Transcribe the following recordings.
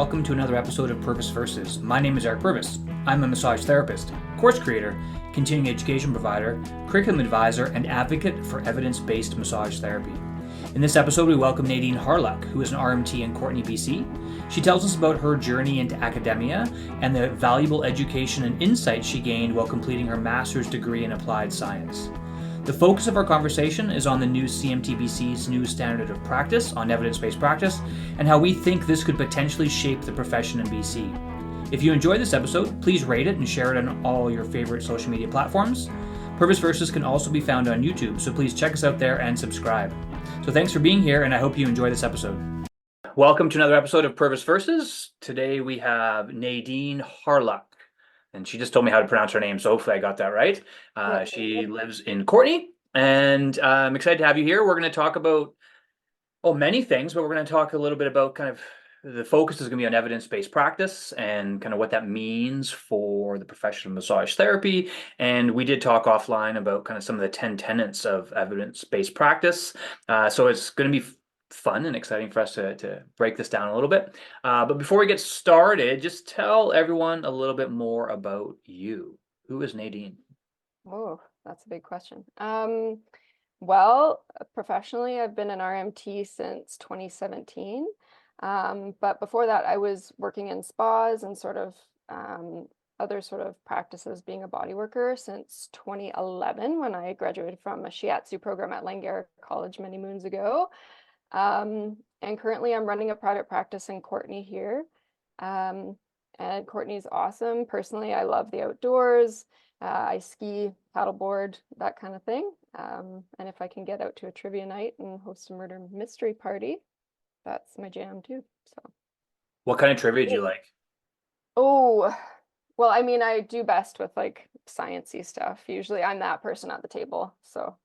welcome to another episode of Purvis Versus. My name is Eric Purvis. I'm a massage therapist, course creator, continuing education provider, curriculum advisor, and advocate for evidence-based massage therapy. In this episode, we welcome Nadine Hawryluk, who is an RMT in Courtenay, BC. She tells us about her journey into academia and the valuable education and insights she gained while completing her master's degree in applied science. The focus of our conversation is on the new CMTBCs new standard of practice on evidence-based practice and how we think this could potentially shape the profession in BC. If you enjoyed this episode, please rate it and share it on all your favorite social media platforms. Purvis Versus can also be found on YouTube, so please check us out there and subscribe. So thanks for being here, and I hope you enjoy this episode. Welcome to another episode of Purvis Versus. Today we have Nadine Hawryluk. And she just told me how to pronounce her name, so hopefully I got that right. She lives in Courtenay, and I'm excited to have you here. We're going to talk about, many things, but we're going to talk a little bit about kind of the focus is going to be on evidence-based practice and kind of what that means for the profession of massage therapy. And we did talk offline about kind of some of the 10 tenets of evidence-based practice. So it's going to be fun and exciting for us to break this down a little bit. But before we get started, just tell everyone a little bit more about you. Who is Nadine? Oh, that's a big question. Well, professionally, I've been an RMT since 2017. But before that, I was working in spas and sort of other sort of practices being a body worker since 2011 when I graduated from a shiatsu program at Langara College many moons ago. And currently I'm running a private practice in Courtenay here. And Courtenay's awesome. Personally, I love the outdoors. I ski, paddleboard, that kind of thing. And if I can get out to a trivia night and host a murder mystery party, that's my jam too. So, what kind of trivia do you like? Oh, well, I mean, I do best with like sciencey stuff. Usually I'm that person at the table. So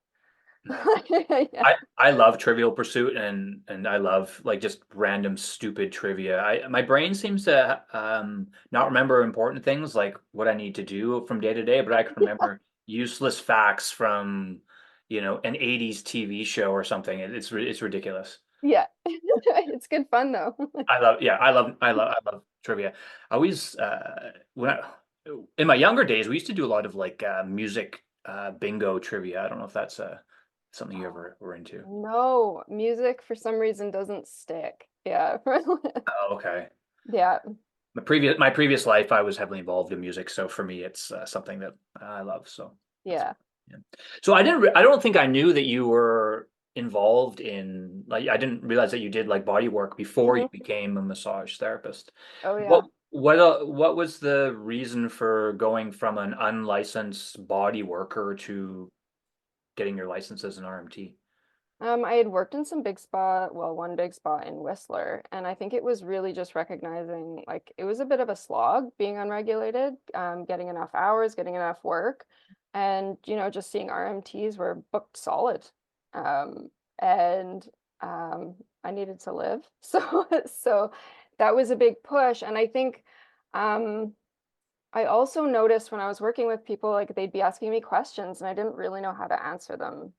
Yeah. I love Trivial Pursuit and I love like just random stupid trivia. My brain seems to not remember important things like what I need to do from day to day, but I can remember useless facts from an 80s TV show or something. It's ridiculous. Yeah, it's good fun though. I love trivia. I always in my younger days we used to do a lot of like music bingo trivia. I don't know if that's something you ever were into. No, music for some reason doesn't stick. Yeah. Oh, okay. Yeah. My previous life, I was heavily involved in music, so for me, it's something that I love. So Yeah. yeah. So I don't think I knew that you were involved in like I didn't realize that you did like body work before you became a massage therapist. Oh yeah. What was the reason for going from an unlicensed body worker to getting your license as an RMT? I had worked in some big spa, well, one big spa in Whistler, and I think it was really just recognizing like it was a bit of a slog being unregulated, getting enough hours, getting enough work, and just seeing RMTs were booked solid. And I needed to live. So that was a big push. And I think I also noticed when I was working with people, like they'd be asking me questions and I didn't really know how to answer them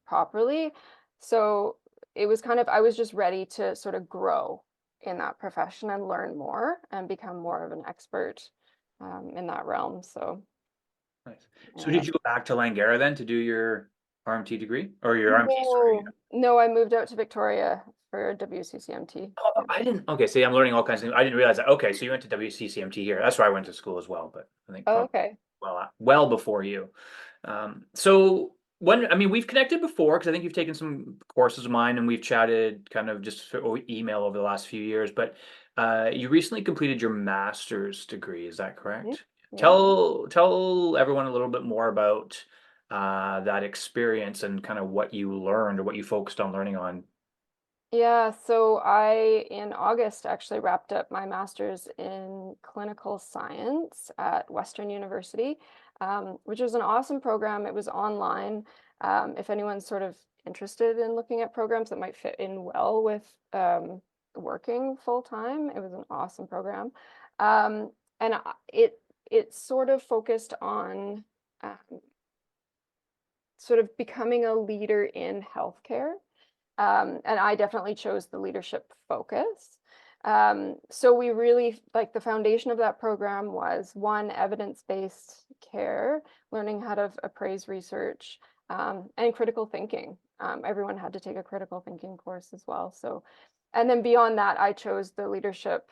properly. So it was kind of, I was just ready to sort of grow in that profession and learn more and become more of an expert in that realm. So Nice. So did you go back to Langara then to do your RMT degree or your RMT? Sorry. No, I moved out to Victoria for WCCMT. Oh, I didn't. Okay, see, I'm learning all kinds of things. I didn't realize that. Okay, so you went to WCCMT here. That's where I went to school as well, but I think Oh, probably okay. well before you. So we've connected before because I think you've taken some courses of mine and we've chatted kind of just email over the last few years. But you recently completed your master's degree. Is that correct? Yeah. Tell everyone a little bit more about that experience and kind of what you learned or what you focused on learning on. Yeah, so I, in August, actually wrapped up my master's in clinical science at Western University, which was an awesome program. It was online. If anyone's sort of interested in looking at programs that might fit in well with working full time, it was an awesome program. And it sort of focused on sort of becoming a leader in healthcare. And I definitely chose the leadership focus. So we really, like, the foundation of that program was one, evidence-based care, learning how to appraise research, and critical thinking. Everyone had to take a critical thinking course as well. So, and then beyond that, I chose the leadership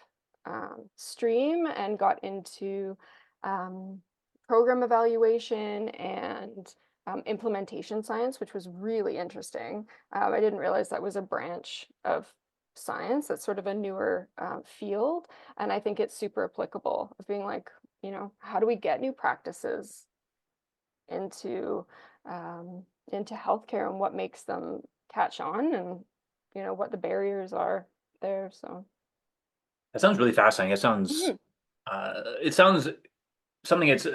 stream and got into um, program evaluation and implementation science, which was really interesting. I didn't realize that was a branch of science. That's sort of a newer field, and I think it's super applicable. Of being like, how do we get new practices into into healthcare, and what makes them catch on, and what the barriers are there. So, That sounds really fascinating. mhm. It sounds something that's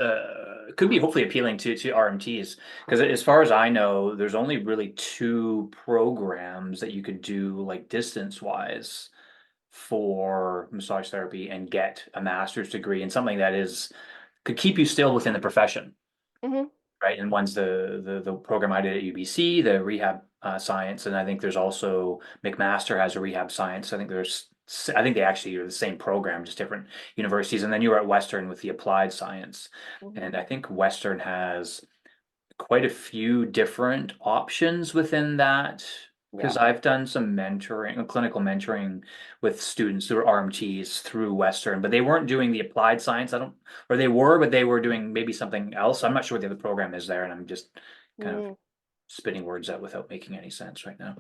could be hopefully appealing to RMTs, because as far as I know, there's only really two programs that you could do like distance wise for massage therapy and get a master's degree in something that is could keep you still within the profession. Mhm. Right, and one's the program I did at UBC, the rehab science, and I think there's also McMaster has a rehab science. I think they actually are the same program, just different universities. And then you were at Western with the applied science, Mhm. and I think Western has quite a few different options within that, Yeah. because I've done some mentoring, clinical mentoring with students who are RMTs through Western, but they weren't doing the applied science. I don't, or they were, but they were doing maybe something else. I'm not sure what the other program is there, and I'm just kind of Mm. spitting words out without making any sense right now.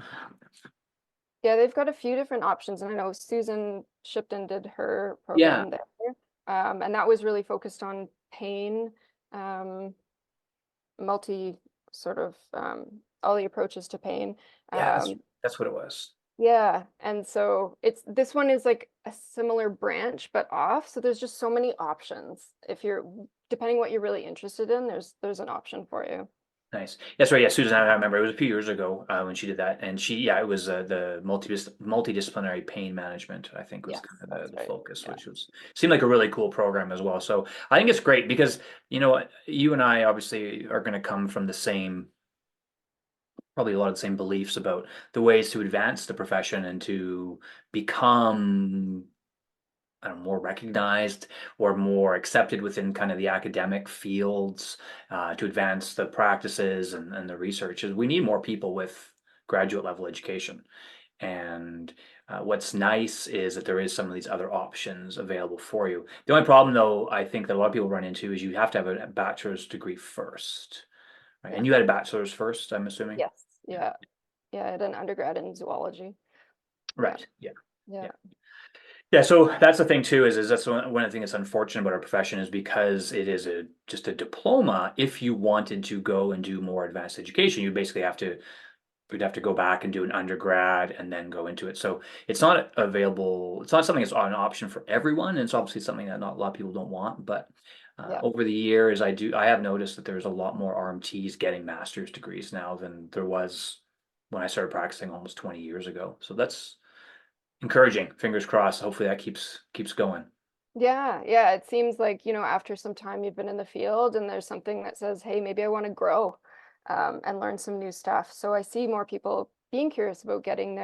Yeah, they've got a few different options, and I know Susan Shipton did her Yeah, program there, and that was really focused on pain, um, multi sort of all the approaches to pain. yeah, Um, that's what it was. yeah, and so it's this one is like a similar branch but off. So there's just so many options. If you're depending what you're really interested in, there's an option for you. Nice. That's right. Yeah, Susan, I remember it was a few years ago when she did that, and yeah, it was the multidisciplinary pain management. I think was Yes, kind of that's the right. focus, Yeah. which was seemed like a really cool program as well. So I think it's great because you and I obviously are going to come from the same, probably a lot of the same beliefs about the ways to advance the profession and to become, I don't know, more recognized or more accepted within kind of the academic fields, to advance the practices and the research. Is we need more people with graduate level education. And what's nice is that there is some of these other options available for you. The only problem, though, I think that a lot of people run into is you have to have a bachelor's degree first, right? Yeah. And you had a bachelor's first, I'm assuming. Yes. Yeah. Yeah. I had an undergrad in zoology. Yeah. Right. Yeah. Yeah. Yeah. Yeah, so that's the thing too, is that's one of the things that's unfortunate about our profession is because it is just a diploma. If you wanted to go and do more advanced education, you basically we'd have to go back and do an undergrad and then go into it. So it's not available. It's not something that's an option for everyone. And it's obviously something that not a lot of people don't want. But Yeah. over the years, I have noticed that there's a lot more RMTs getting master's degrees now than there was when I started practicing almost 20 years ago. So that's encouraging. Fingers crossed. Hopefully that keeps going. Yeah. Yeah. It seems like, after some time you've been in the field and there's something that says, hey, maybe I want to grow and learn some new stuff. So I see more people being curious about getting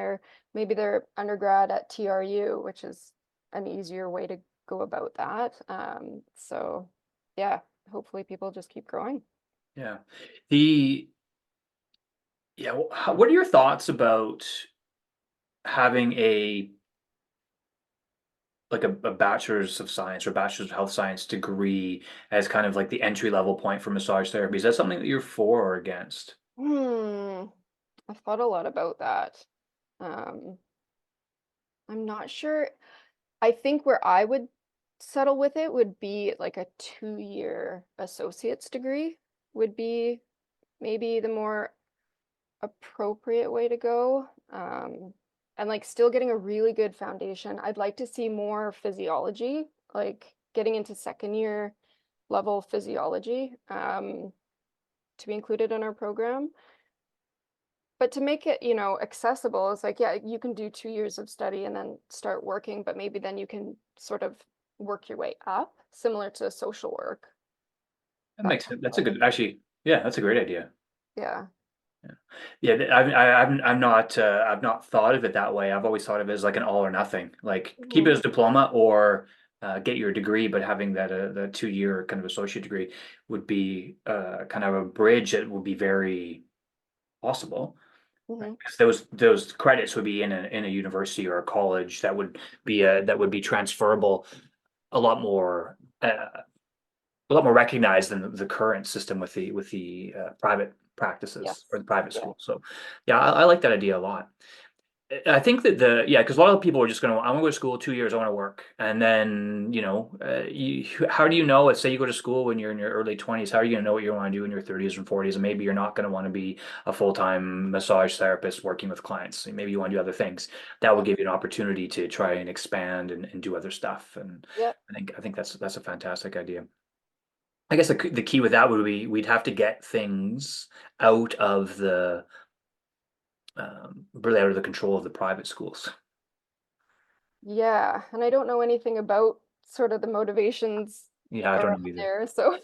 maybe their undergrad at TRU, which is an easier way to go about that. So yeah, hopefully people just keep growing. Yeah. The yeah. What are your thoughts about having a bachelor's of science or bachelor's of health science degree as kind of like the entry level point for massage therapy? Is that something that you're for or against? Hmm. I've thought a lot about that. Um, I'm not sure. I think where I would settle with it would be like a 2-year associate's degree would be maybe the more appropriate way to go. And like still getting a really good foundation. I'd like to see more physiology, like getting into second year level physiology, to be included in our program. But to make it, accessible, it's like, yeah, you can do 2 years of study and then start working, but maybe then you can sort of work your way up, similar to social work, That that makes sense. That's a pathway. good, actually, yeah, that's a great idea. Yeah. Yeah, I've not thought of it that way. I've always thought of it as like an all or nothing. Like keep Hmm. it as diploma or get your degree, but having that the 2 year kind of associate degree would be kind of a bridge that would be very possible. Right? Hmm. 'Cause those credits would be in a university or a college that would be transferable a lot more a lot more recognized than the current system with the private practices or Yes. the private Yeah. schools. So yeah, I like that idea a lot. I think that because a lot of people are just going to, I want to go to school 2 years, I want to work. And then, how do you know, let's say you go to school when you're in your early 20s, how are you going to know what you want to do in your 30s and 40s? And maybe you're not going to want to be a full-time massage therapist working with clients. Maybe you want to do other things. That will Yep. give you an opportunity to try and expand and do other stuff. And Yep. I think that's a fantastic idea. I guess the key with that would be we'd have to get things out of the really out of the control of the private schools. Yeah. And I don't know anything about sort of the motivations Yeah, I don't around know either. there. So,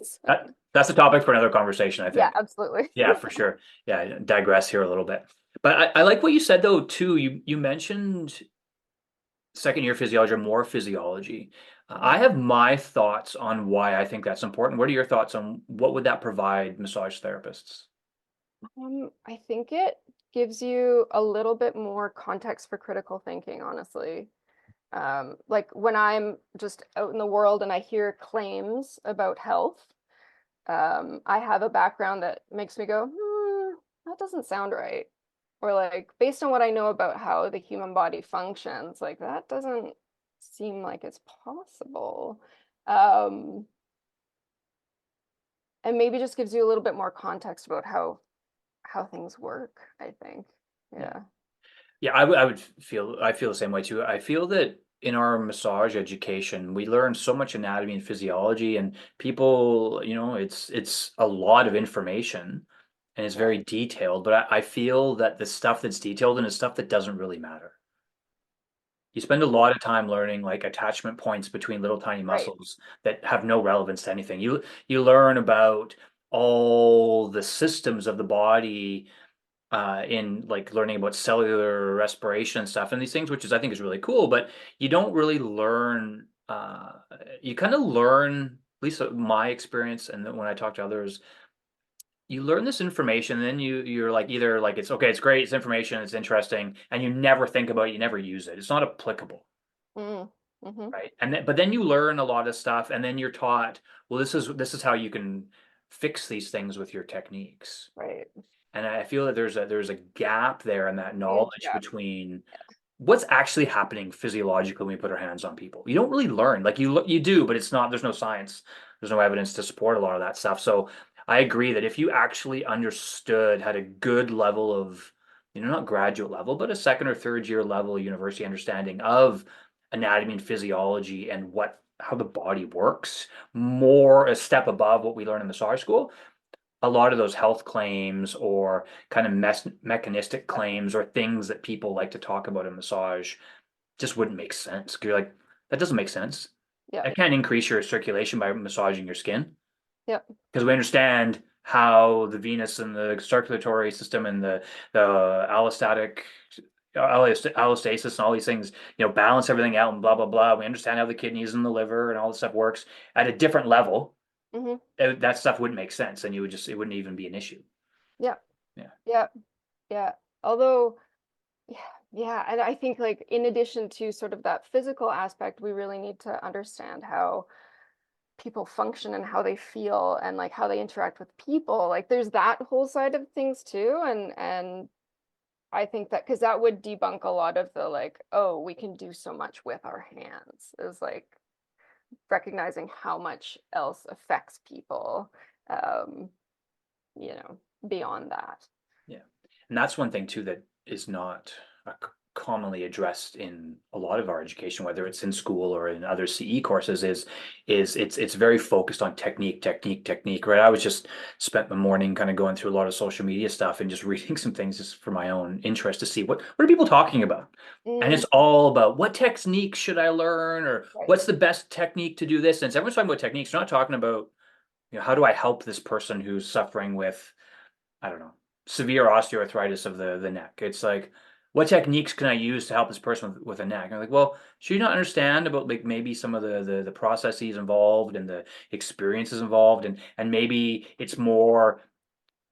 so That's a topic for another conversation, I yeah, think. absolutely. Yeah, for sure. Yeah, I digress here a little bit. But I like what you said though too. You mentioned second year physiology or more physiology. I have my thoughts on why I think that's important. What are your thoughts on what would that provide massage therapists? I think it gives you a little bit more context for critical thinking, honestly. Like when I'm just out in the world and I hear claims about health, I have a background that makes me go, that doesn't sound right. Or like based on what I know about how the human body functions, like that doesn't seem like it's possible. Um, and maybe just gives you a little bit more context about how things work, I think. Yeah. Yeah. Yeah, I feel the same way too. I feel that in our massage education, we learn so much anatomy and physiology and people, it's a lot of information and it's Yeah. very detailed, but I feel that the stuff that's detailed and is stuff that doesn't really matter. You spend a lot of time learning like attachment points between little tiny Right. muscles that have no relevance to anything. You learn about all the systems of the body in like learning about cellular respiration and stuff and these things, which is I think is really cool, but you don't really learn you kind of learn, at least my experience, and then when I talk to others, you learn this information, and then you're like either like it's okay, it's great, it's information, it's interesting, and you never think about it, you never use it. It's not applicable. Mm. Hmm. Right. But then you learn a lot of stuff and then you're taught, well, this is how you can fix these things with your techniques. Right. And I feel that there's a gap there in that Huge knowledge gap. between what's actually happening physiologically when we put our hands on people. You don't really learn. Like you do, but it's not, there's no science, there's no evidence to support a lot of that stuff. So I agree that if you actually understood, had a good level of, not graduate level, but a second or third year level university understanding of anatomy and physiology and what how the body works, more a step above what we learn in massage school, a lot of those health claims or kind of mechanistic claims or things that people like to talk about in massage just wouldn't make sense. 'Cause you're like, that doesn't make sense. I Yep. can't increase your circulation by massaging your skin Yep. because we understand how the venous and the circulatory system and the allostatic allostasis and all these things, balance everything out and blah blah blah. We understand how the kidneys and the liver and all this stuff works at a different level. Hmm. That stuff wouldn't make sense, and it wouldn't even be an issue. Yep. Yeah. Yep. Yeah. Although, yeah, yeah, and I think like in addition to sort of that physical aspect, we really need to understand how people function and how they feel and like how they interact with people. Like there's that whole side of things too. And I think that because that would debunk a lot of the like, oh, we can do so much with our hands, is like recognizing how much else affects people, um, you know, beyond that. Yeah. And that's one thing too that is not commonly addressed in a lot of our education, whether it's in school or in other CE courses, is it's very focused on technique, technique, technique, right? I was just spent the morning kind of going through a lot of social media stuff and just reading some things just for my own interest to see what are people talking about. And Mm, it's all about what technique should I learn or right. what's the best technique to do this. And everyone's talking about techniques. They're not talking about, how do I help this person who's suffering with, I don't know, severe osteoarthritis of the neck. It's like, what techniques can I use to help this person with a neck? And I'm like, well, should you not understand about like maybe some of the processes involved and the experiences involved, and maybe it's more,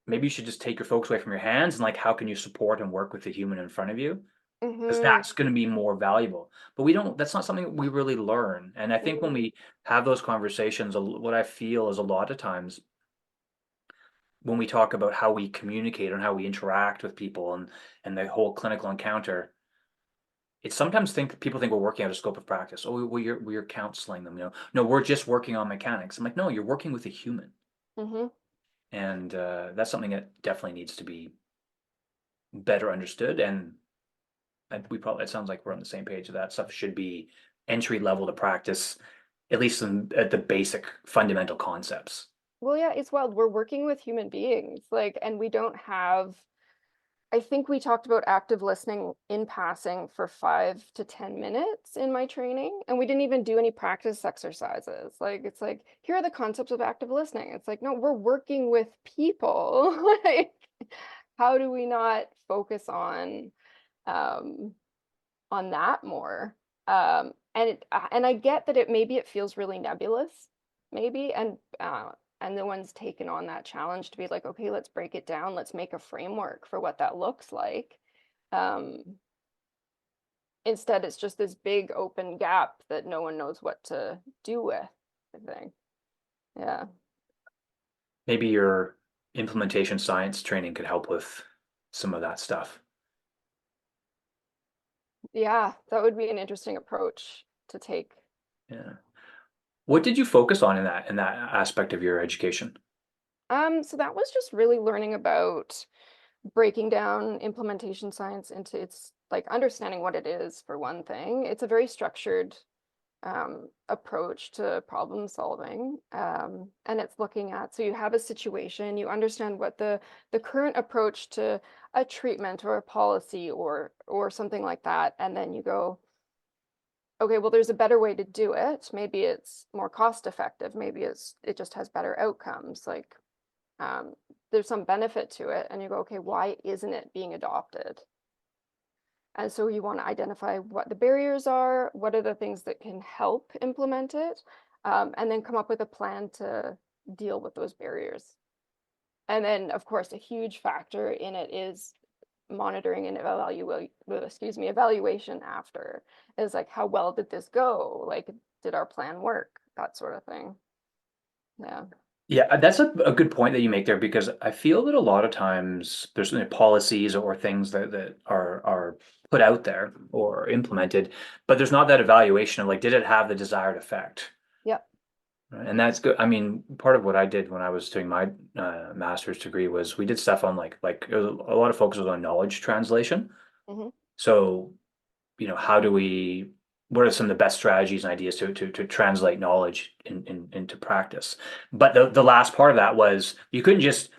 maybe you should just take your focus away from your hands and like how can you support and work with the human in front of you? Because Mm-hmm. that's going to be more valuable. But we don't, that's not something we really learn. And I think when Mm-hmm. we have those conversations, what I feel is a lot of times when we talk about how we communicate and how we interact with people and the whole clinical encounter, it's sometimes think people think we're working out a scope of practice. Oh, we're counseling them, No, we're just working on mechanics. I'm like, no, you're working with a human, Mm-hmm. and that's something that definitely needs to be better understood. And we probably, it sounds like we're on the same page of that stuff should be entry level to practice, at least at the basic fundamental concepts. Well, yeah, it's wild. We're working with human beings, like, and we don't have, I think we talked about active listening in passing for 5 to 10 minutes in my training, and we didn't even do any practice exercises. Like, it's like, here are the concepts of active listening. It's like, no, we're working with people. Like, how do we not focus um on that more? And I get that it feels really nebulous, maybe, and no one's taken on that challenge to be like, okay, let's break it down, let's make a framework for what that looks like. Um, Instead, it's just this big open gap that no one knows what to do with, I think. Yeah. Maybe your implementation science training could help with some of that stuff. Yeah, that would be an interesting approach to take. Yeah. What did you focus on in that aspect of your education? So that was just really learning about breaking down implementation science into its like understanding what it is for one thing. It's a very structured approach to problem solving, and it's looking at, so you have a situation, you understand what the current approach to a treatment or a policy or something like that, and then you go, okay, well, there's a better way to do it. Maybe it's more cost effective. Maybe it just has better outcomes. Like, um, there's some benefit to it, and you go, okay, why isn't it being adopted? And so you want to identify what the barriers are, what are the things that can help implement it, and then come up with a plan to deal with those barriers. And then, of course, a huge factor in it is monitoring and evaluation after, is like, how well did this go? Like, did our plan work? That sort of thing. Yeah. Yeah, that's a good point that you make there because I feel that a lot of times there's policies or things that are put out there or implemented, but there's not that evaluation of like, did it have the desired effect? Yep. Right. And that's good. I mean, part of what I did when I was doing my master's degree was we did stuff on like it was a lot of focus was on knowledge translation. Hmm. So, how do we, what are some of the best strategies and ideas to translate knowledge into practice? But the last part of that was you couldn't just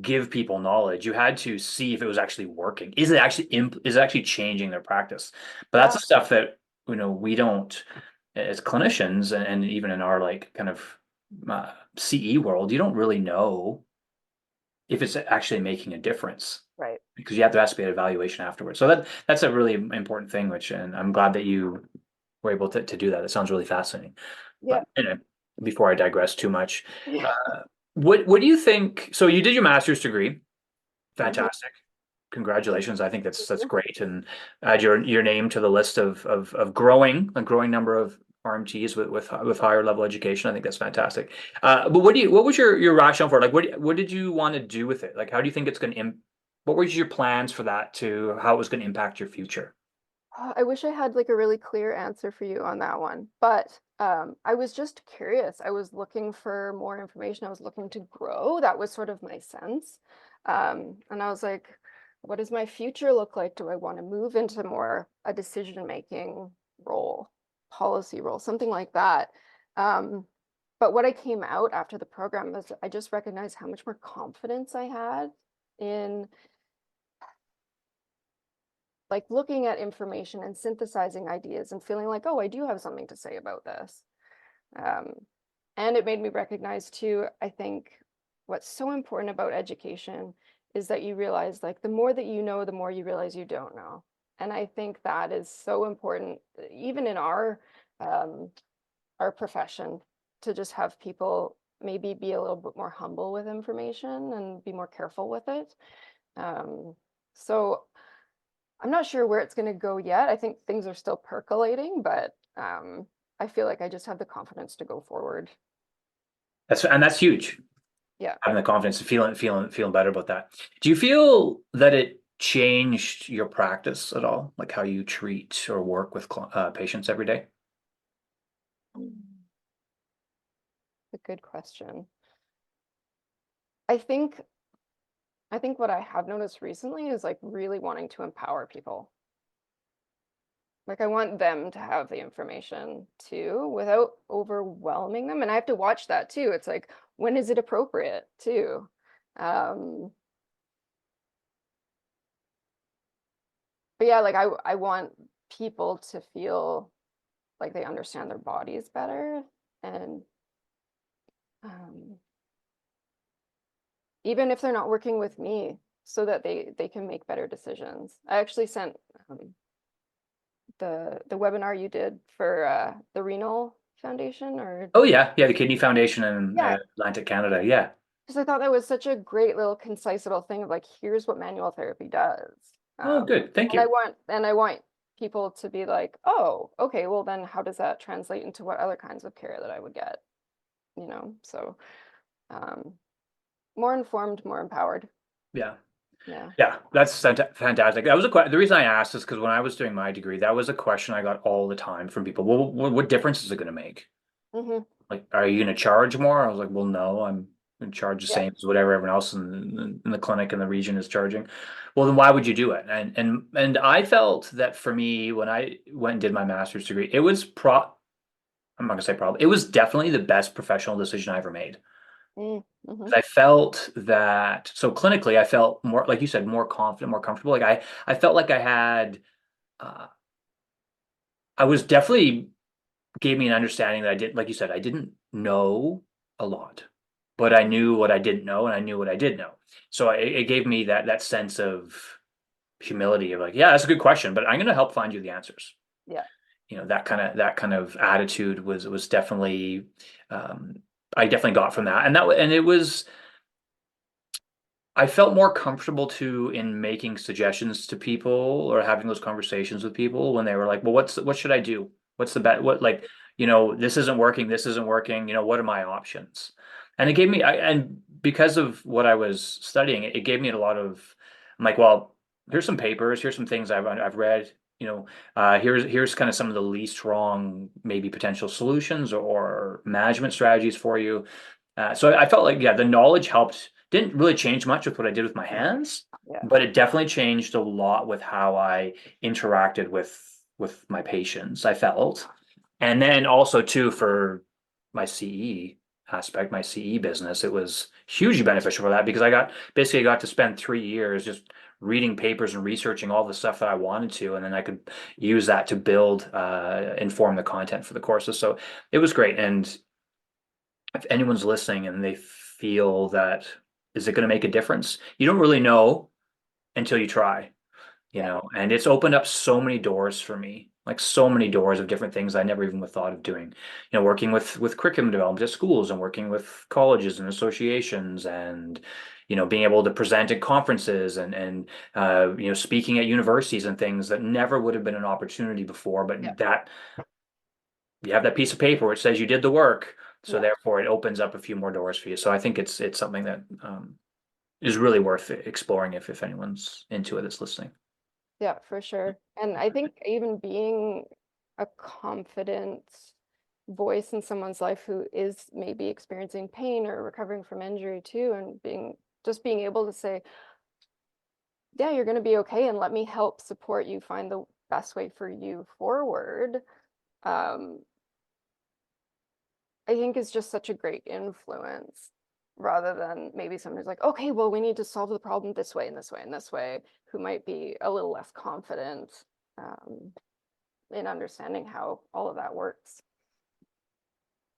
give people knowledge. You had to see if it was actually working. Is it actually changing their practice? But that's Yeah. the stuff that we don't, as clinicians and even in our like kind of CE world, you don't really know if it's actually making a difference Right. because you have to ask to be an evaluation afterwards. So that's a really important thing, which and I'm glad that you were able to do that. It sounds really fascinating. Yeah. But before I digress too much, what do you think? So you did your master's degree. Hmm. Fantastic. Congratulations. I think that's great. And add your name to the list of growing a growing number of RMTs with higher level education. I think that's fantastic. But what was your rationale for it? Like what did you want to do with it? Like how do you think it's going to what were your plans for that to how it was going to impact your future? I wish I had like a really clear answer for you on that one, but I was just curious. I was looking for more information. I was looking to grow. That was sort of my sense. And I was like, what does my future look like? Do I want to move into more a decision-making role, policy role, something like that? Um, but what I came out after the program was I just recognized how much more confidence I had in like looking at information and synthesizing ideas and feeling like, oh, I do have something to say about this. Um, and it made me recognize too, I think what's so important about education is that you realize like the more that you know, the more you realize you don't know. And I think that is so important, even in um, our profession, to just have people maybe be a little bit more humble with information and be more careful with it. Um, so I'm not sure where it's going to go yet. I think things are still percolating, but I feel like I just have the confidence to go forward. That's huge. Yeah. Having the confidence and feeling better about that. Do you feel that it changed your practice at all, like how you treat or work with patients every day? Mm, a good question. I think I think what I have noticed recently is like really wanting to empower people. Like I want them to have the information too without overwhelming them. And I have to watch that too. It's like, when is it appropriate too? Um, but yeah, like I want people to feel like they understand their bodies better, and um, even if they're not working with me, so that they can make better decisions. I actually sent the webinar you did for the renal foundation, or Oh yeah, yeah, the Kidney Foundation in yeah, Atlantic Canada. Yeah. because I thought that was such a great little concise little thing of like, here's what manual therapy does. Oh, good. Thank And I you. want people to be like, oh, okay, well then how does that translate into what other kinds of care that I would get? So um, more informed, more empowered. Yeah. Yeah. Yeah, that's fantastic. That was the reason I asked is because when I was doing my degree, that was a question I got all the time from people. Well, what difference is it going to make? Hmm. Like, are you going to charge more? I was like, well, no, I'm going to charge the Yeah. same as whatever everyone else in the clinic in the region is charging. Well, then why would you do it? And I felt that for me, when I went and did my master's degree, it was I'm not gonna say probably, it was definitely the best professional decision I ever made. Mm-hmm. I felt that, so clinically, I felt more, like you said, more confident, more comfortable. Like I felt like I had, uh, I was definitely gave me an understanding that I didn't, like you said, I didn't know a lot, but I knew what I didn't know and I knew what I did know. So it gave me that sense of humility of like, yeah, that's a good question, but I'm going to help find you the answers. Yeah. That kind of attitude was definitely, um, I definitely got from that, and it was. I felt more comfortable too in making suggestions to people or having those conversations with people when they were like, "Well, what should I do? What's the bet? What like, this isn't working. This isn't working. What are my options?" And it gave me, and because of what I was studying, it gave me a lot of. I'm like, well, here's some papers. Here's some things I've read. Here's kind of some of the least wrong maybe potential solutions or management strategies for you. So I felt like, yeah, the knowledge helped. Didn't really change much with what I did with my hands, Yeah. but it definitely changed a lot with how I interacted with my patients, I felt. And then also too for my CE aspect, my CE business, it was hugely beneficial for that because I got to spend 3 years just reading papers and researching all the stuff that I wanted to, and then I could use that to inform the content for the courses. So it was great. And if anyone's listening and they feel that, is it going to make a difference? You don't really know until you try, Yeah. and it's opened up so many doors for me, like so many doors of different things I never even thought of doing. Working with curriculum development at schools and working with colleges and associations and being able to present at conferences and speaking at universities and things that never would have been an opportunity before, Yeah. but that you have that piece of paper which says you did the work, so Yeah. therefore it opens up a few more doors for you. So I think it's something that is really worth exploring if anyone's into it that's listening. Yeah, for sure. And I think even being a confident voice in someone's life who is maybe experiencing pain or recovering from injury too, and being able to say, yeah, you're going to be okay, and let me help support you find the best way for you forward. Um, I think is just such a great influence, rather than maybe someone who's like, okay, well, we need to solve the problem this way and this way and this way, who might be a little less confident um, in understanding how all of that works.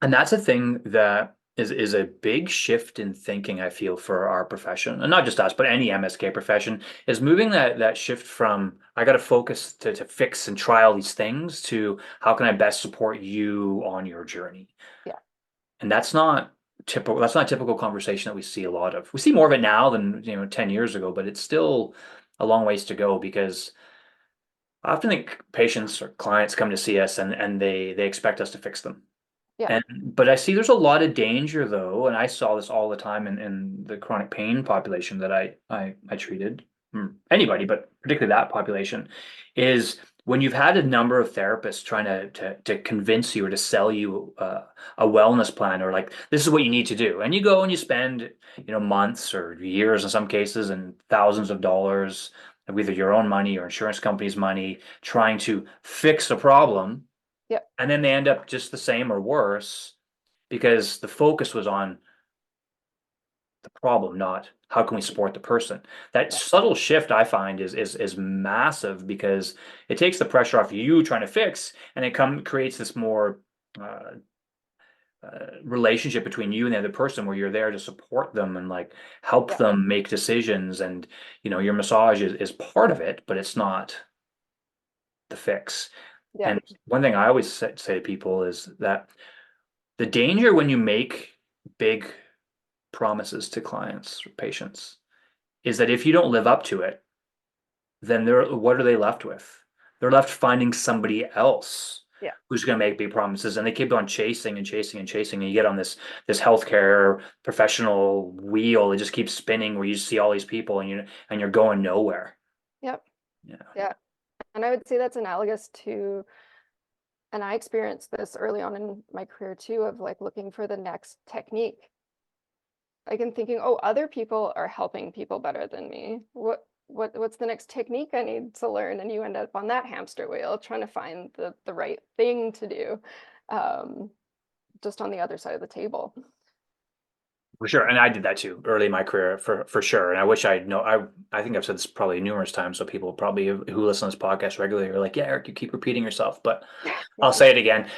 And that's a thing that is a big shift in thinking, I feel, for our profession, and not just us, but any MSK profession, is moving that shift from I got to focus to fix and try all these things to how can I best support you on your journey. Yeah. And that's not typical conversation that we see a lot of. We see more of it now than 10 years ago, but it's still a long ways to go because I often think patients or clients come to see us and they expect us to fix them. Yeah. But I see there's a lot of danger though, and I saw this all the time in the chronic pain population that I treated. Anybody, but particularly that population, is when you've had a number of therapists trying to convince you or to sell you a wellness plan, or like this is what you need to do, and you go and you spend months or years in some cases and thousands of dollars of either your own money or insurance company's money trying to fix a problem, Yeah. and then they end up just the same or worse because the focus was on the problem, not how can we support the person. That Yeah. subtle shift I find is massive because it takes the pressure off you trying to fix, and it creates this more uh, relationship between you and the other person where you're there to support them and like help Yeah. them make decisions. And your massage is part of it, but it's not the fix. Yeah. And one thing I always say to people is that the danger when you make big promises to clients or patients is that if you don't live up to it, then what are they left with? They're left finding somebody else Yeah. who's going to make big promises, and they keep on chasing and chasing and chasing, and you get on this healthcare professional wheel. It just keeps spinning where you see all these people and you're going nowhere. Yep. Yeah. Yeah. And I would say that's analogous to, and I experienced this early on in my career too, of like looking for the next technique. Like in thinking, oh, other people are helping people better than me. What's the next technique I need to learn? And you end up on that hamster wheel trying to find the right thing to do, um, just on the other side of the table. For sure. And I did that too early in my career for sure. And I wish I know I think I've said this probably numerous times, so people probably who listen to this podcast regularly are like, yeah, Eric, you keep repeating yourself, but I'll say it again.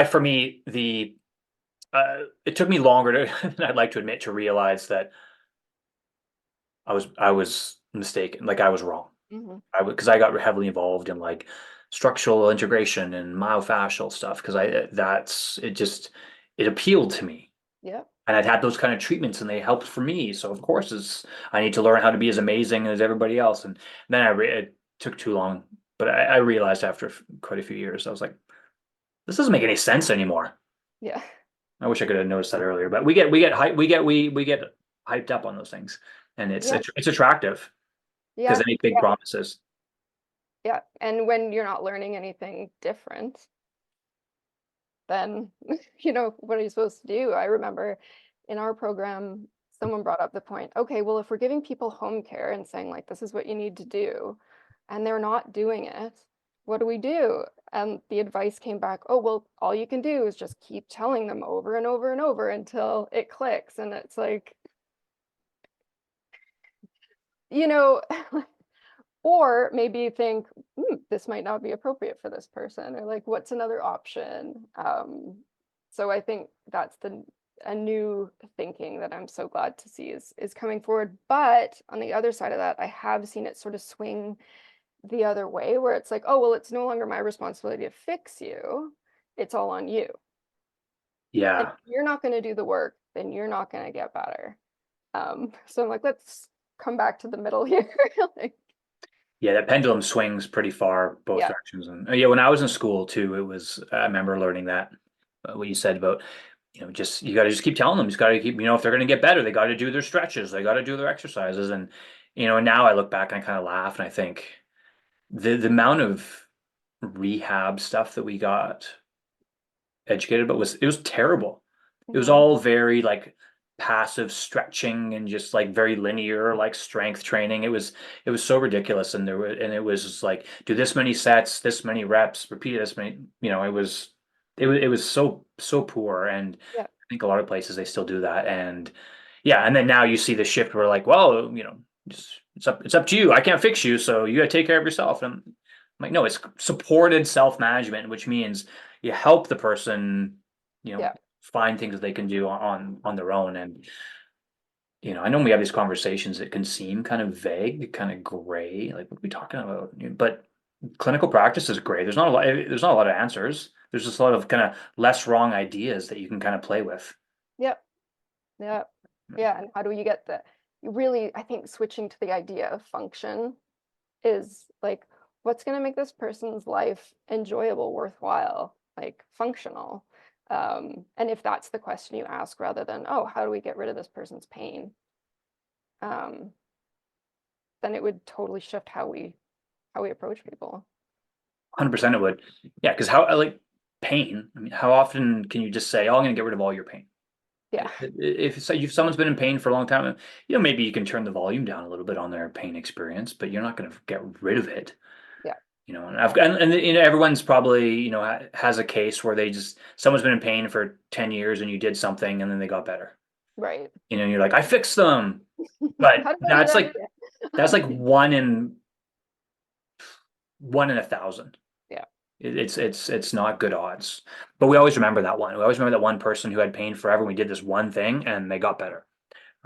For me, it took me longer than I'd like to admit to realize that I was mistaken, like I was wrong. Hmm. Because I got heavily involved in like structural integration and myofascial stuff because it appealed to me. Yep. And I'd had those kind of treatments and they helped for me. So of course I need to learn how to be as amazing as everybody else. And then it took too long, but I realized after quite a few years, I was like, this doesn't make any sense anymore. Yeah. I wish I could have noticed that earlier, but we get hype, we get hyped up on those things, and it's Yeah. it's attractive because Yeah. they make big promises. Yeah. And when you're not learning anything different, then what are you supposed to do? I remember in our program, someone brought up the point, okay, well, if we're giving people home care and saying like this is what you need to do, and they're not doing it, what do we do? And the advice came back, oh, well, all you can do is just keep telling them over and over and over until it clicks. And it's like, you know, or maybe think, this might not be appropriate for this person, or like, what's another option? So I think that's a new thinking that I'm so glad to see is coming forward. But on the other side of that, I have seen it sort of swing the other way, where it's like, oh, well, it's no longer my responsibility to fix you. It's all on you. And Yeah, if you're not going to do the work, then you're not going to get better. So I'm like, let's come back to the middle here. Like, yeah, that pendulum swings pretty far both yeah. directions. And yeah, when I was in school too, I remember learning that what you said about just you got to just keep telling them. You got to keep if they're going to get better, they got to do their stretches, they got to do their exercises, and and now I look back and I kind of laugh and I think the amount of rehab stuff that we got educated about was terrible. It was Mhm. all very like passive stretching and just like very linear like strength training. It was so ridiculous, and it was just like do this many sets, this many reps, repeat this many. It was so poor, and Yeah. I think a lot of places they still do that. And yeah, and then now you see the shift where like, well, it's up to you. I can't fix you, so you got to take care of yourself. And I'm like, no, it's supported self-management, which means you help the person, Yeah. find things that they can do on their own. And I know when we have these conversations, it can seem kind of vague, kind of gray, like what are we talking about? But clinical practice is gray. There's not a lot of answers. There's just a lot of kind of less wrong ideas that you can kind of play with. Yep. Yep. Yeah. And how do you get the, you really, I think switching to the idea of function is like, what's going to make this person's life enjoyable, worthwhile, like functional? And if that's the question you ask, rather than, oh, how do we get rid of this person's pain? Then it would totally shift how we approach people. 100% it would. Yeah, because how like pain. I mean, how often can you just say, "Oh, I'm going to get rid of all your pain"? Yeah. If someone's been in pain for a long time, maybe you can turn the volume down a little bit on their pain experience, but you're not going to get rid of it. Yeah. And everyone's probably has a case where someone's been in pain for 10 years and you did something and then they got better. Right. You're like, I fixed them, but How did I do that's that like again? that's like one in 1,000. Yeah. It's not good odds, but we always remember that one. We always remember that one person who had pain forever. And we did this one thing and they got better,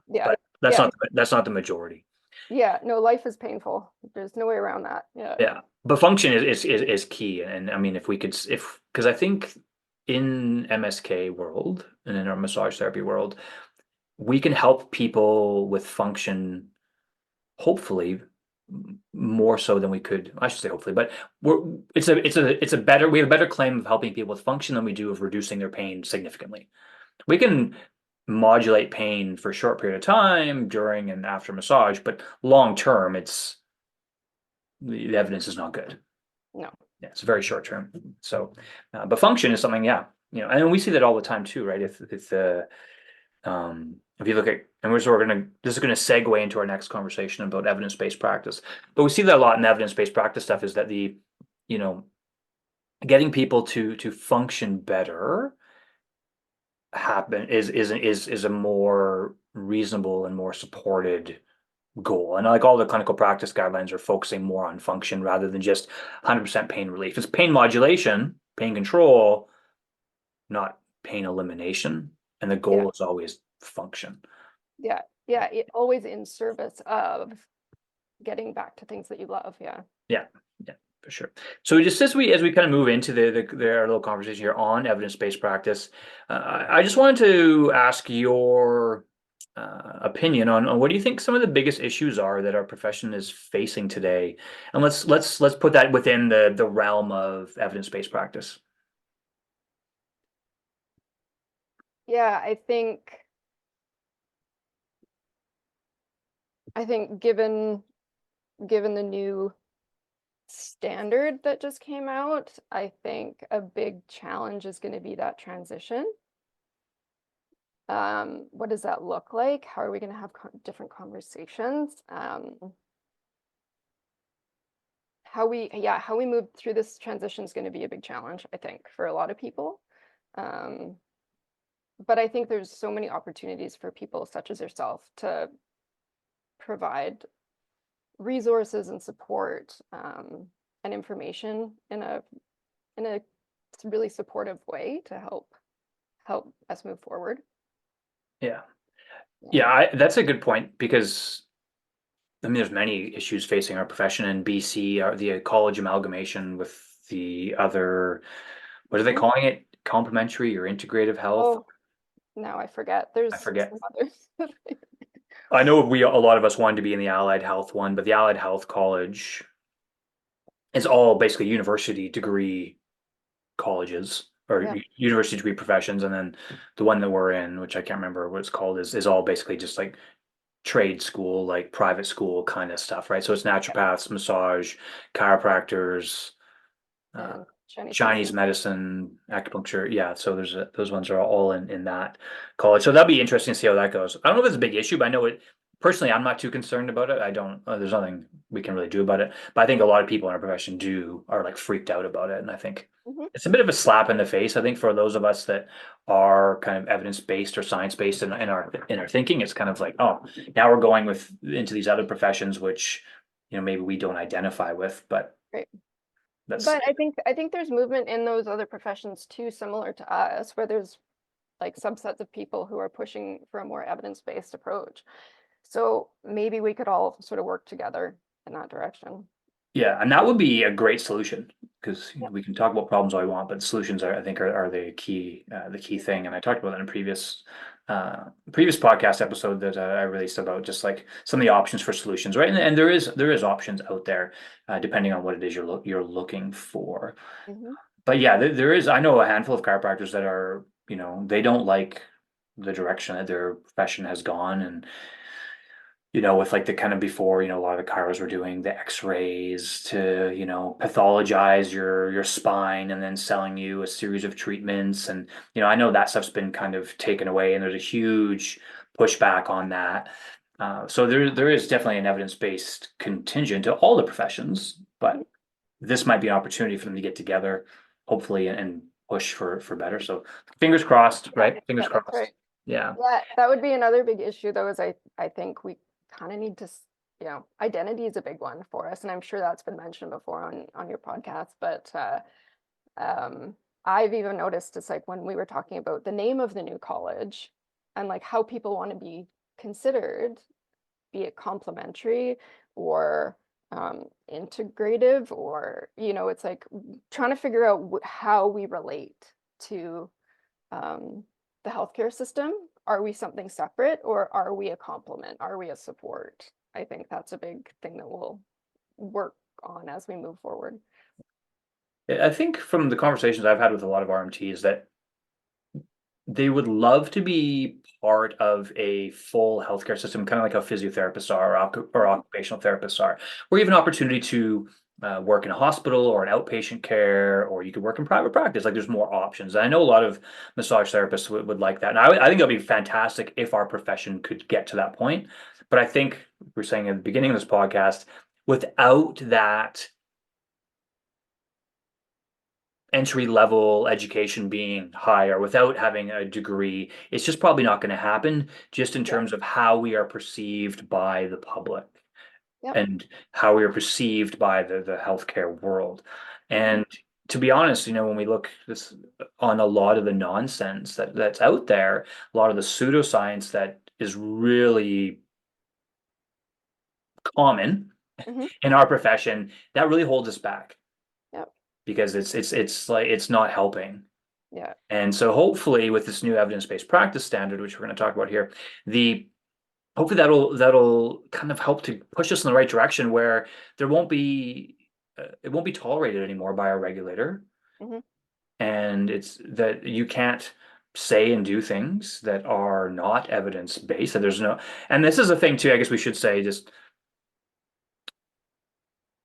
Yeah. but that's Yeah. not the majority. Yeah. No, life is painful. There's no way around that. Yeah. Yeah, but function is key, and I mean, if we could, if because I think in MSK world and in our massage therapy world, we can help people with function, hopefully more so than we could. I should say hopefully, but it's a better we have a better claim of helping people with function than we do of reducing their pain significantly. We can modulate pain for a short period of time during and after massage, but long term, the evidence is not good. No. Yeah, it's very short term. So, but function is something, yeah, and we see that all the time too, right? If you look at, and this is gonna segue into our next conversation about evidence-based practice, but we see that a lot in evidence-based practice stuff is that you know, getting people to function better is a more reasonable and more supported goal. And like all the clinical practice guidelines are focusing more on function rather than just 100% pain relief. It's pain modulation, pain control, not pain elimination. And the Yeah. goal is always function. Yeah. Yeah. It always in service of getting back to things that you love. Yeah. Yeah, yeah, for sure. So just as we kind of move into our little conversation here on evidence-based practice, I just wanted to ask your opinion on what do you think some of the biggest issues are that our profession is facing today, and let's put that within the realm of evidence-based practice. Yeah. I think given the new standard that just came out, I think a big challenge is going to be that transition. What does that look like? How are we going to have different conversations? How we move through this transition is going to be a big challenge, I think, for a lot of people. But I think there's so many opportunities for people such as yourself to provide resources and support and information in a really supportive way to help us move forward. Yeah, Yeah. yeah, that's a good point because I mean, there's many issues facing our profession in BC, the college amalgamation with the other, what are they Mhm. calling it? Complementary or integrative health? Oh, now I forget. I There's forget. some others. I know a lot of us wanted to be in the allied health one, but the allied health college is all basically university degree colleges or Yeah. university degree professions, and then the one that we're in, which I can't remember what it's called, is all basically just like trade school, like private school kind of stuff, right? So it's naturopaths, massage, chiropractors, uh, And Chinese Chinese medicine. medicine, acupuncture. Yeah, so those ones are all in that college. So that'll be interesting to see how that goes. I don't know if it's a big issue, but I know it personally. I'm not too concerned about it. I don't. There's nothing we can really do about it. But I think a lot of people in our profession are like freaked out about it, and I think Mhm. it's a bit of a slap in the face. I think for those of us that are kind of evidence based or science based in our thinking, it's kind of like, oh, now we're going into these other professions, which maybe we don't identify with, but Right. that's But I think there's movement in those other professions too, similar to us, where there's like subsets of people who are pushing for a more evidence-based approach. So maybe we could all sort of work together in that direction. Yeah, and that would be a great solution because Yeah. we can talk about problems all we want, but solutions are, I think, are the key thing. And I talked about that in a previous podcast episode that I released about just like some of the options for solutions, right? And there is options out there depending on what it is you're looking for. Hmm. But yeah, there is. I know a handful of chiropractors that are, they don't like the direction that their profession has gone, and with like the kind of before, a lot of the chiros were doing the x-rays to, pathologize your spine and then selling you a series of treatments. And, I know that stuff's been kind of taken away and there's a huge pushback on that. So there is definitely an evidence-based contingent to all the professions, but this might be an opportunity for them to get together, hopefully, and push for better. So fingers crossed, Yeah, right? Fingers yeah, that's right. crossed. Yeah. Yeah, that would be another big issue though, is I think we kind of need to, identity is a big one for us, and I'm sure that's been mentioned before on your podcast, but um, I've even noticed it's like when we were talking about the name of the new college and like how people want to be considered, be it complementary or integrative, or it's like trying to figure out how we relate to um, the healthcare system. Are we something separate, or are we a complement? Are we a support? I think that's a big thing that we'll work on as we move forward. I think from the conversations I've had with a lot of RMTs that they would love to be part of a full healthcare system, kind of like how physiotherapists are or Mhm. occupational therapists are, or even opportunity to work in a hospital or an outpatient care, or you could work in private practice. Like there's more options. And I know a lot of massage therapists would like that. And I think it would be fantastic if our profession could get to that point. But I think we're saying at the beginning of this podcast, without that entry level education being higher without having a degree, it's just probably not going to happen just in Yeah. terms of how we are perceived by the public Yep. and how we are perceived by the healthcare world. Hmm. And to be honest, when we look this on a lot of the nonsense that's out there, a lot of the pseudoscience that is really common Hmm. in our profession, that really holds us back Yep. because it's like it's not helping. Yeah. And so hopefully with this new evidence-based practice standard, which we're going to talk about here, the hopefully that'll kind of help to push us in the right direction where there won't be it won't be tolerated anymore by our regulator. Hmm. And it's that you can't say and do things that are not evidence-based. That there's no, and this is a thing too, I guess we should say just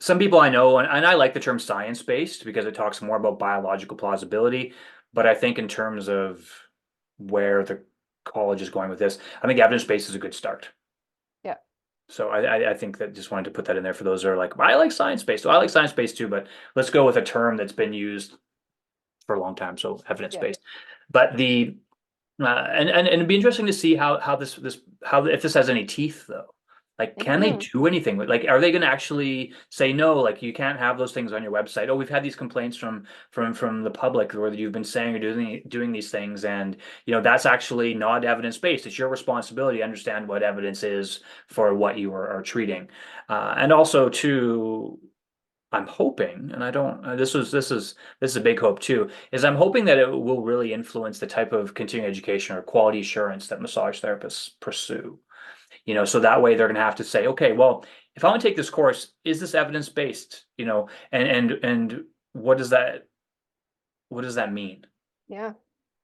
some people I know, and I like the term science-based because it talks more about biological plausibility. But I think in terms of where the college is going with this, I think evidence-based is a good start. Yeah. So I think that just wanted to put that in there for those that are like, I like science-based. So I like science-based too, but let's go with a term that's been used for a long time. So Yeah. evidence-based. But and it'd be interesting to see how this how if this has any teeth though. Like, can they Hmm. do anything with like are they going to actually say no? Like you can't have those things on your website. Oh, we've had these complaints from the public where you've been saying or doing these things, and that's actually not evidence based. It's your responsibility to understand what evidence is for what you are treating, and also to I'm hoping, and I don't. This is a big hope too. Is I'm hoping that it will really influence the type of continuing education or quality assurance that massage therapists pursue. So that way they're going to have to say, okay, well, if I want to take this course, is this evidence based? And what does that mean? Yeah.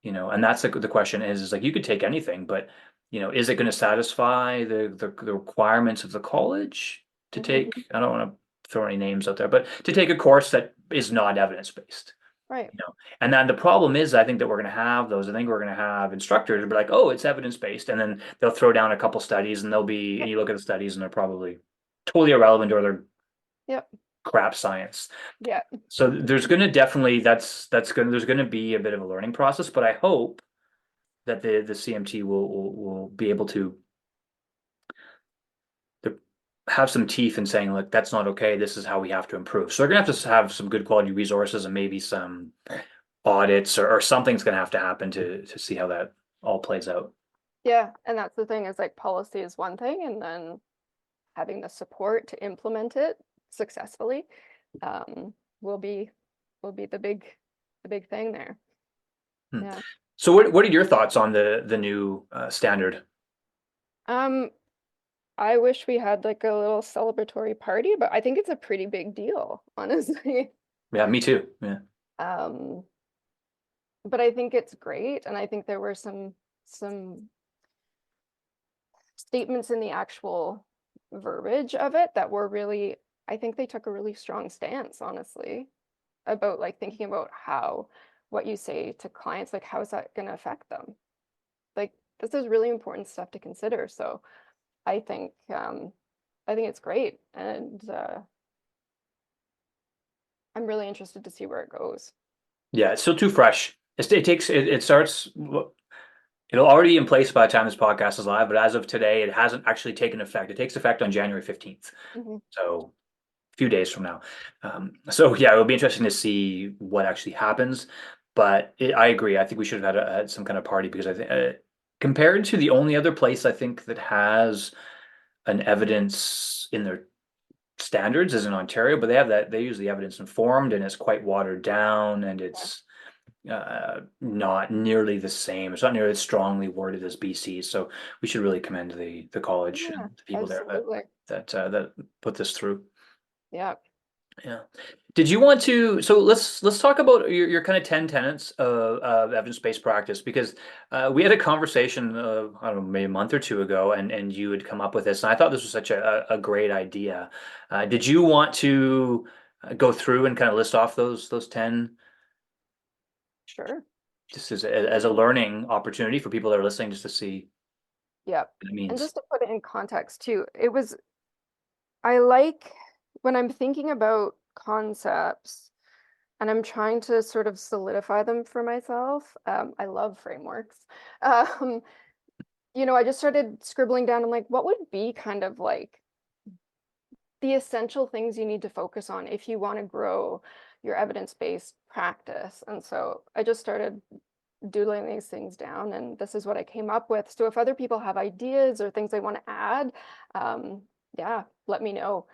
And that's the question is like you could take anything, but is it going to satisfy the requirements of the college to take? Hmm. I don't want to throw any names out there, but to take a course that is not evidence based. Right. And then the problem is, I think that we're going to have those. I think we're going to have instructors who be like, "Oh, it's evidence based," and then they'll throw down a couple studies, and and Yep. you look at the studies, and they're probably totally irrelevant or they're Yep. crap science. Yeah. So there's going to definitely that's going there's going to be a bit of a learning process, but I hope that the CMT will be able to have some teeth in saying, look, that's not okay. This is how we have to improve. So they're going to have some good quality resources and maybe some audits or something's going to have to happen to see how that all plays out. Yeah, and that's the thing is like policy is one thing, and then having the support to implement it successfully um, will be the big thing there. Hmm. Yeah. So what are your thoughts on the new standard? Um, I wish we had like a little celebratory party, but I think it's a pretty big deal, honestly. Yeah, me too. Yeah. Um, but I think it's great, and I think there were some statements in the actual verbiage of it that were really, I think they took a really strong stance, honestly, about like thinking about how what you say to clients, like how is that going to affect them? Like this is really important stuff to consider. So I think I think it's great, and I'm really interested to see where it goes. Yeah, it's still too fresh. It starts it'll already be in place by the time this podcast is live, but as of today, it hasn't actually taken effect. It takes effect on January 15th. Mhm. So a few days from now. So yeah, it'll be interesting to see what actually happens. But I agree. I think we should have had some kind of party because I think compared to the only other place I think that has an evidence in their standards is in Ontario, but they use the evidence informed and it's quite watered down and Yeah, it's not nearly the same. It's not nearly as strongly worded as BC. So we should really commend the college yeah, and the people there absolutely. that put this through. Yeah, Yeah. Did you want to? So let's talk about your kind of 10 tenets of evidence-based practice because we had a conversation I don't know maybe a month or two ago and you had come up with this and I thought this was such a great idea. Did you want to go through and kind of list off those 10 sure. just as a learning opportunity for people that are listening just to see Yeah. what it And means? just to put it in context too, I like when I'm thinking about concepts and I'm trying to sort of solidify them for myself. I love frameworks. Um, I just started scribbling down. I'm like, what would be kind of like the essential things you need to focus on if you want to grow your evidence-based practice? And so I just started doodling these things down, and this is what I came up with. So if other people have ideas or things they want to add, um, yeah, let me know.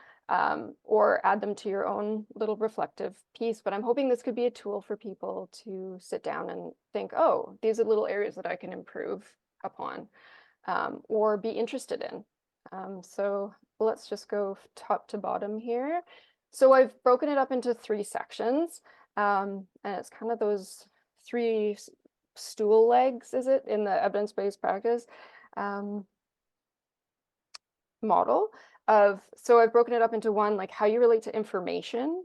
Or add them to your own little reflective piece. But I'm hoping this could be a tool for people to sit down and think, oh, these are little areas that I can improve upon or be interested in. So let's just go top to bottom here. So I've broken it up into 3 sections, and it's kind of those three stool legs, is it, in the evidence-based practice um, model of, so I've broken it up into one, like how you relate to information,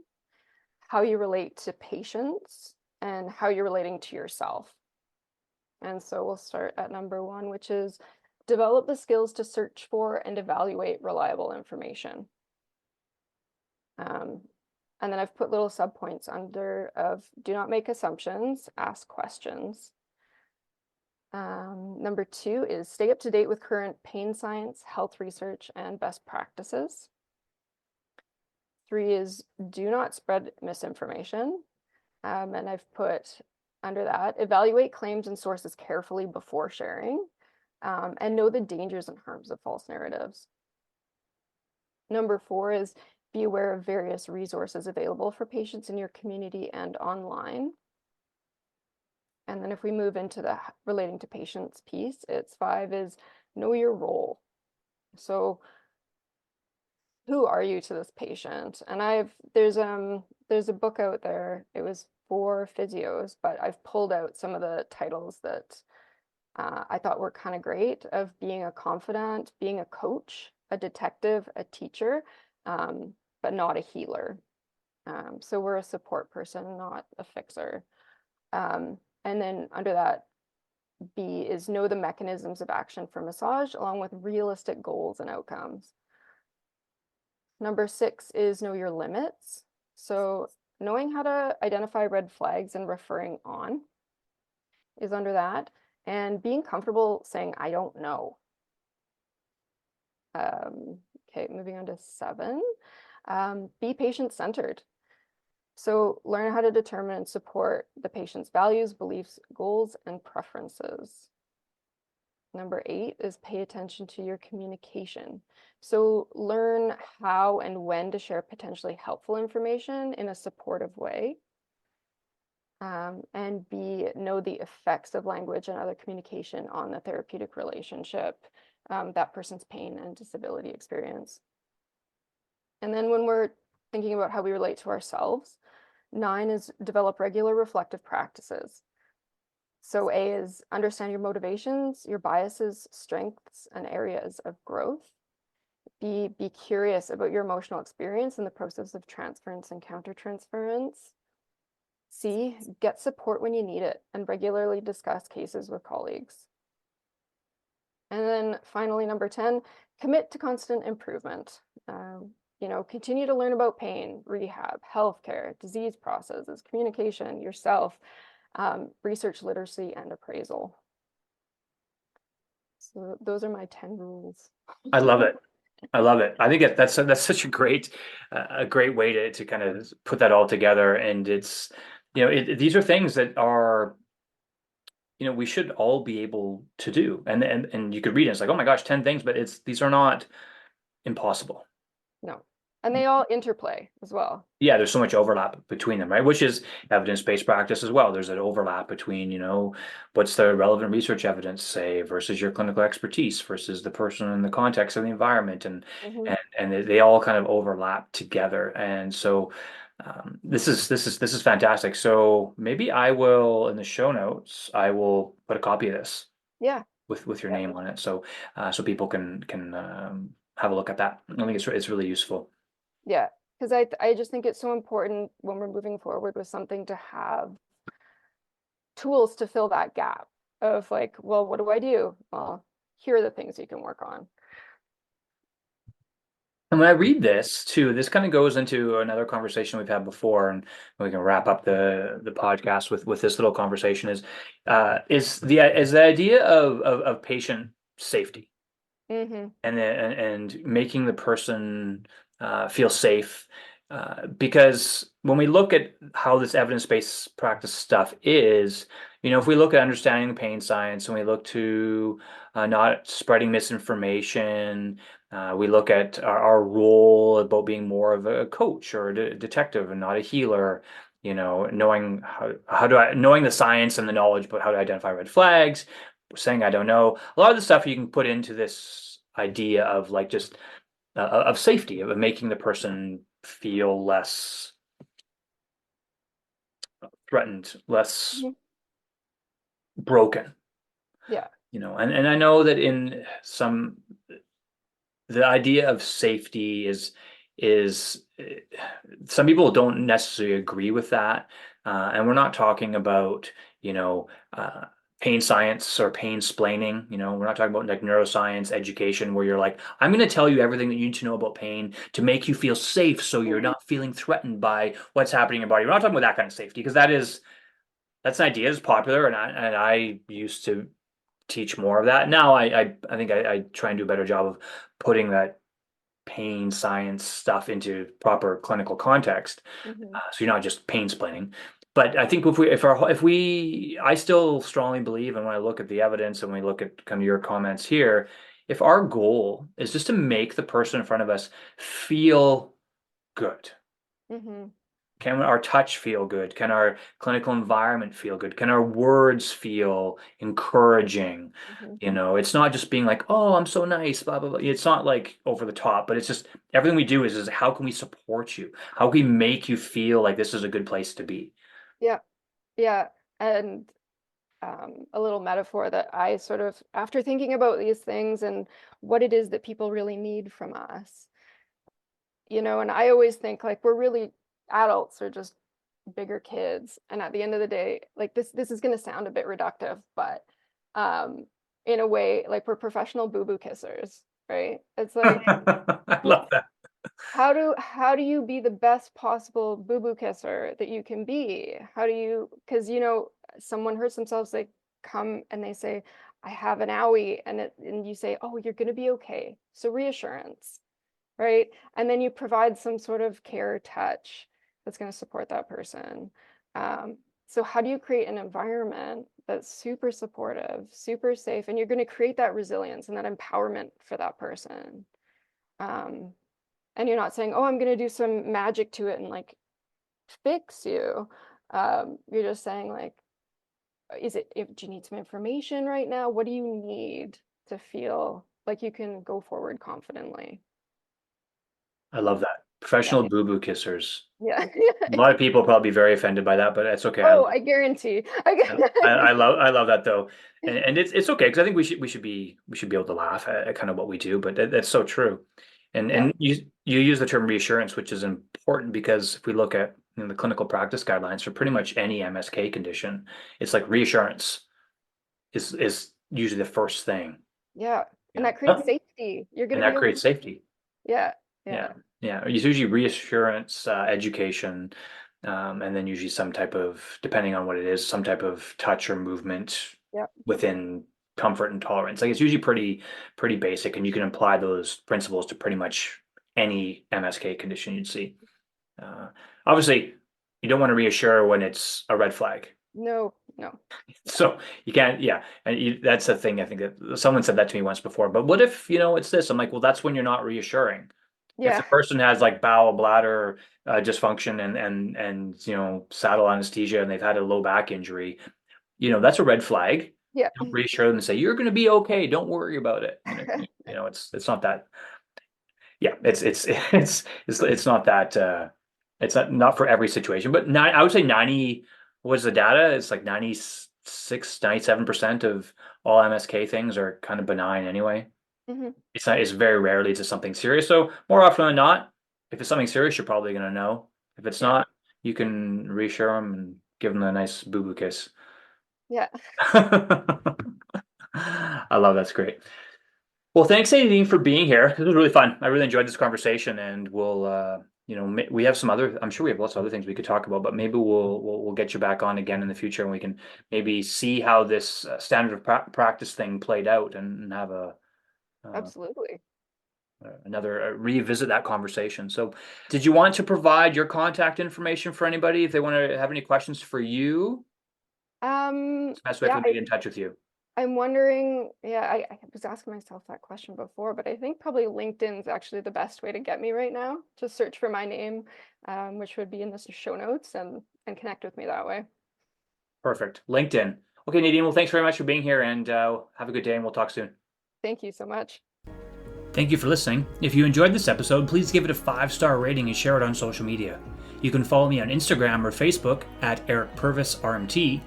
how you relate to patients, and how you're relating to yourself. And so we'll start at number 1, which is develop the skills to search for and evaluate reliable information. Um, and then I've put little subpoints under of do not make assumptions, ask questions. Number 2 is stay up to date with current pain science, health research, and best practices. 3 is do not spread misinformation. And I've put under that, evaluate claims and sources carefully before sharing, and know the dangers and harms of false narratives. Number 4 is be aware of various resources available for patients in your community and online. And then if we move into the relating to patients piece, it's 5 is know your role. So who are you to this patient? And there's a book out there. It was for physios, but I've pulled out some of the titles that I thought were kind of great of being a confidant, being a coach, a detective, a teacher, but not a healer. So we're a support person, not a fixer. And then under that, B is know the mechanisms of action for massage along with realistic goals and outcomes. Number 6 is know your limits. So knowing how to identify red flags and referring on is under that. And being comfortable saying, I don't know. Okay, moving on to 7. Be patient-centered. So learn how to determine and support the patient's values, beliefs, goals, and preferences. Number 8 is pay attention to your communication. So learn how and when to share potentially helpful information in a supportive way. And B, know the effects of language and other communication on the therapeutic relationship, that person's pain and disability experience. And then when we're thinking about how we relate to ourselves, 9 is develop regular reflective practices. So A is understand your motivations, your biases, strengths, and areas of growth. B, be curious about your emotional experience in the process of transference and countertransference. C, get support when you need it and regularly discuss cases with colleagues. And then finally, number 10, commit to constant improvement. Continue to learn about pain, rehab, healthcare, disease processes, communication, yourself, research literacy, and appraisal. So those are my 10 rules. I love it. I love it. I think that's such a great way to kind of put that all together. And it's, these are things that are, we should all be able to do. And you could read it, it's like, oh my gosh, 10 things, but these are not impossible. No. And they all interplay as well. Yeah, there's so much overlap between them, right? Which is evidence-based practice as well. There's an overlap between, what's the relevant research evidence say versus your clinical expertise versus the person in the context of the environment, and Mm-hmm. they all kind of overlap together. And so this is fantastic. So maybe I will, in the show notes, I will put a copy of this Yeah. with your Yeah. name on it, so people can have a look at that. I think it's really useful. Yeah. Because I just think it's so important when we're moving forward with something to have tools to fill that gap of like, well, what do I do? Well, here are the things you can work on. And when I read this too, this kind of goes into another conversation we've had before, and we can wrap up the podcast with this little conversation. Is the idea of patient safety, Mm-hmm. and making the person feel safe, because when we look at how this evidence-based practice stuff is, if we look at understanding the pain science and we look to not spreading misinformation, we look at our role about being more of a coach or a detective and not a healer. Knowing knowing the science and the knowledge, but how to identify red flags, saying I don't know. A lot of the stuff you can put into this idea of like just of safety, of making the person feel less threatened, less Mm-hmm. broken. Yeah. And I know that the idea of safety is some people don't necessarily agree with that, and we're not talking about pain science or pain splaining. We're not talking about like neuroscience education where you're like, I'm going to tell you everything that you need to know about pain to make you feel safe so you're not feeling threatened by what's happening in your body. We're not talking about that kind of safety, because that's an idea that's popular, and I used to teach more of that. Now I think I try and do a better job of putting that pain science stuff into proper clinical context. Mm-hmm. So you're not just pain splaining. But I think I still strongly believe, and when I look at the evidence and we look at kind of your comments here, if our goal is just to make the person in front of us feel good, Mm-hmm. can our touch feel good? Can our clinical environment feel good? Can our words feel encouraging? Mm-hmm. It's not just being like, oh, I'm so nice, blah, blah, blah. It's not like over the top, but it's just everything we do is how can we support you? How can we make you feel like this is a good place to be? Yeah. Yeah. And a little metaphor that I sort of, after thinking about these things and what it is that people really need from us, and I always think like we're really adults or just bigger kids. And at the end of the day, like this is going to sound a bit reductive, but in a way, like we're professional boo-boo kissers, right? It's like, I love that. how do you be the best possible boo-boo kisser that you can be? How do you, because someone hurts themselves, they come and they say, I have an owie, and you say, oh, you're going to be okay. So reassurance, right? And then you provide some sort of care touch that's going to support that person. So how do you create an environment that's super supportive, super safe, and you're going to create that resilience and that empowerment for that person? And you're not saying, oh, I'm going to do some magic to it and like fix you. You're just saying like, do you need some information right now? What do you need to feel like you can go forward confidently? I love that. Yeah. Professional boo-boo kissers. Yeah. A lot of people probably very offended by that, but it's okay. Oh, I guarantee. I love that though, and it's okay because I think we should be able to laugh at kind of what we do, but that's so true. And Yeah. and you use the term reassurance, which is important because if we look at the clinical practice guidelines for pretty much any MSK condition, it's like reassurance is usually the first thing. Yeah. And Yeah, that creates safety. You're going and to be that able to, creates safety. yeah. Yeah, Yeah. yeah. It's usually reassurance, education, and then usually some type of, depending on what it is, some type of touch or movement Yeah. within comfort and tolerance. Like it's usually pretty basic, and you can apply those principles to pretty much any MSK condition you'd see. Uh, Obviously, you don't want to reassure when it's a red flag. No, no. So you can't, yeah. And that's the thing. I think that someone said that to me once before. But what if, it's this? I'm like, well, that's when you're not reassuring. If the Yeah. person has like bowel bladder dysfunction and saddle anesthesia and they've had a low back injury, that's a red flag. Yeah. Don't reassure them and say you're going to be okay. Don't worry about it. It's not that. Yeah, it's not that. It's not for every situation, but I would say 90. What's the data? It's like 96, 97% of all MSK things are kind of benign anyway. Hmm. It's very rarely to something serious. So more often than not, if it's something serious, you're probably going to know. If it's Yeah. not, you can reassure them and give them a nice boo-boo kiss. Yeah. I love that's great. Well, thanks, Nadine, for being here. This was really fun. I really enjoyed this conversation, and we have some other. I'm sure we have lots of other things we could talk about, but maybe we'll get you back on again in the future, and we can maybe see how this standard of practice thing played out, and have uh, Absolutely. another revisit that conversation. So, did you want to provide your contact information for anybody if they want to have any questions for you? It's the best way for Yeah, them to get in touch with you. I'm wondering, yeah, I was asking myself that question before, but I think probably LinkedIn's actually the best way to get me right now. Just search for my name, which would be in the show notes, and connect with me that way. Perfect. LinkedIn. Okay, Nadine. Well, thanks very much for being here, and have a good day, and we'll talk soon. Thank you so much. Thank you for listening. If you enjoyed this episode, please give it a 5-star rating and share it on social media. You can follow me on Instagram or Facebook at Eric Purvis RMT.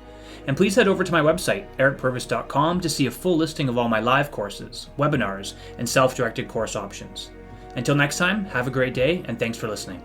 And please head over to my website, ericpurvis.com, to see a full listing of all my live courses, webinars, and self-directed course options. Until next time, have a great day, and thanks for listening.